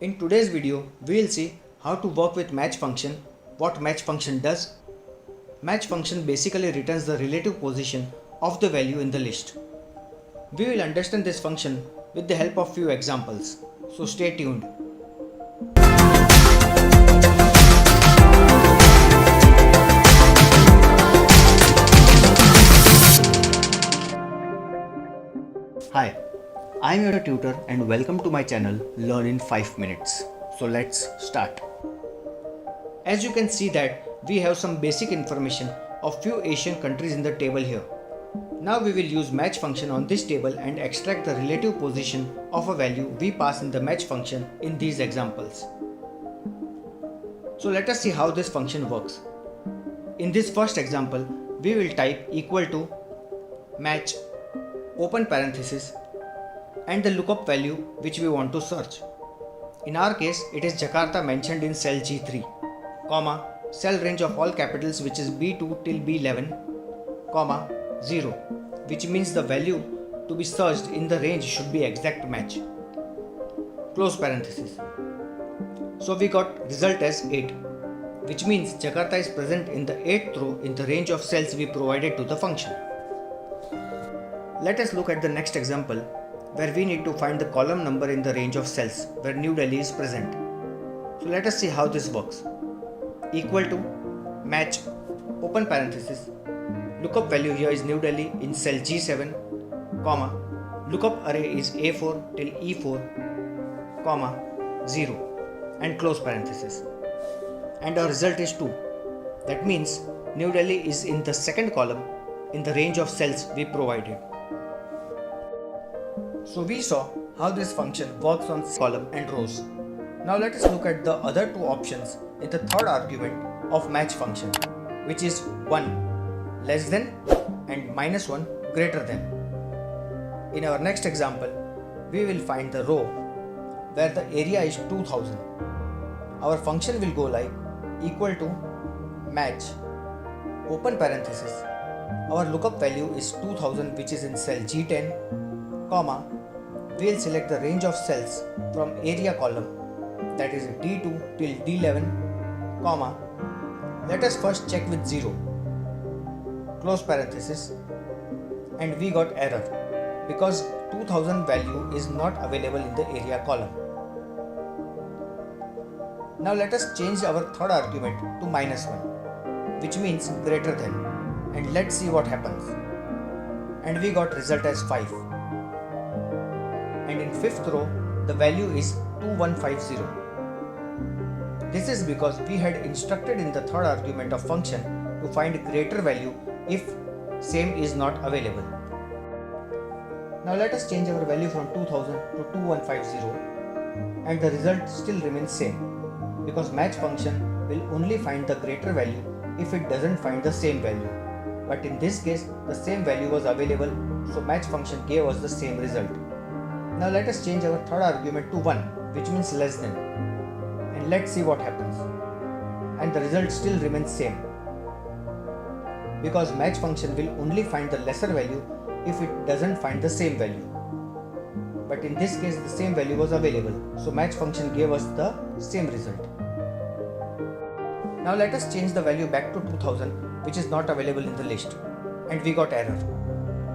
In today's video, we will see how to work with match function, what match function does. Match function basically returns the relative position of the value in the list. We will understand this function with the help of few examples, so stay tuned. Hi, I am your tutor and welcome to my channel Learn in 5 minutes. So let's start. As you can see that we have some basic information of few Asian countries in the table here. Now we will use match function on this table and extract the relative position of a value we pass in the match function in these examples. So let us see how this function works. In this first example, we will type equal to match open parenthesis and the lookup value which we want to search. In our case, it is Jakarta mentioned in cell G3, comma, cell range of all capitals which is B2 till B11, comma, 0, which means the value to be searched in the range should be exact match. Close parenthesis. So we got result as 8, which means Jakarta is present in the 8th row in the range of cells we provided to the function. Let us look at the next example where we need to find the column number in the range of cells where New Delhi is present. So let us see how this works. Equal to match open parenthesis, lookup value here is New Delhi in cell G7, comma, lookup array is A4 till E4, comma, 0 and close parenthesis. And our result is 2. That means New Delhi is in the second column in the range of cells we provided. So we saw how this function works on column and rows. Now let us look at the other two options in the third argument of match function, which is 1 less than and -1 greater than. In our next example, we will find the row where the area is 2000. Our function will go like equal to match open parenthesis. Our lookup value is 2000 which is in cell G10, comma, we will select the range of cells from area column, that is D2 till D11, comma, let us first check with 0, close parenthesis, and we got error because 2000 value is not available in the area column. Now let us change our third argument to -1, which means greater than, and let's see what happens. And we got result as 5. And in 5th row, the value is 2150. This is because we had instructed in the third argument of function to find greater value if same is not available. Now let us change our value from 2000 to 2150 and the result still remains same because match function will only find the greater value if it doesn't find the same value. But in this case, the same value was available, so match function gave us the same result. Now let us change our third argument to 1, which means less than, and let's see what happens. And the result still remains same because match function will only find the lesser value if it doesn't find the same value. But in this case the same value was available, so match function gave us the same result. Now let us change the value back to 2000, which is not available in the list, and we got error.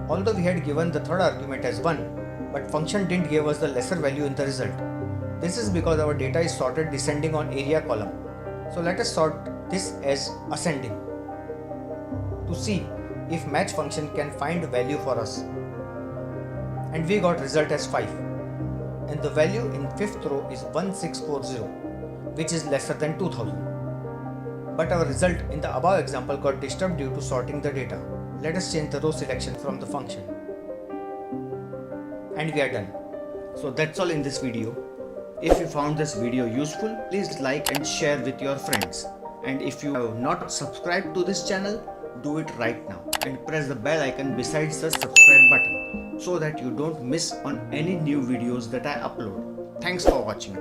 Although we had given the third argument as 1, but function didn't give us the lesser value in the result. This is because our data is sorted descending on area column. So let us sort this as ascending to see if match function can find value for us. And we got result as 5. And the value in 5th row is 1640, which is lesser than 2000. But our result in the above example got disturbed due to sorting the data. Let us change the row selection from the function. And we are done. So that's all in this video. If you found this video useful, please like and share with your friends. And if you have not subscribed to this channel, do it right now and press the bell icon besides the subscribe button so that you don't miss on any new videos that I upload. Thanks for watching.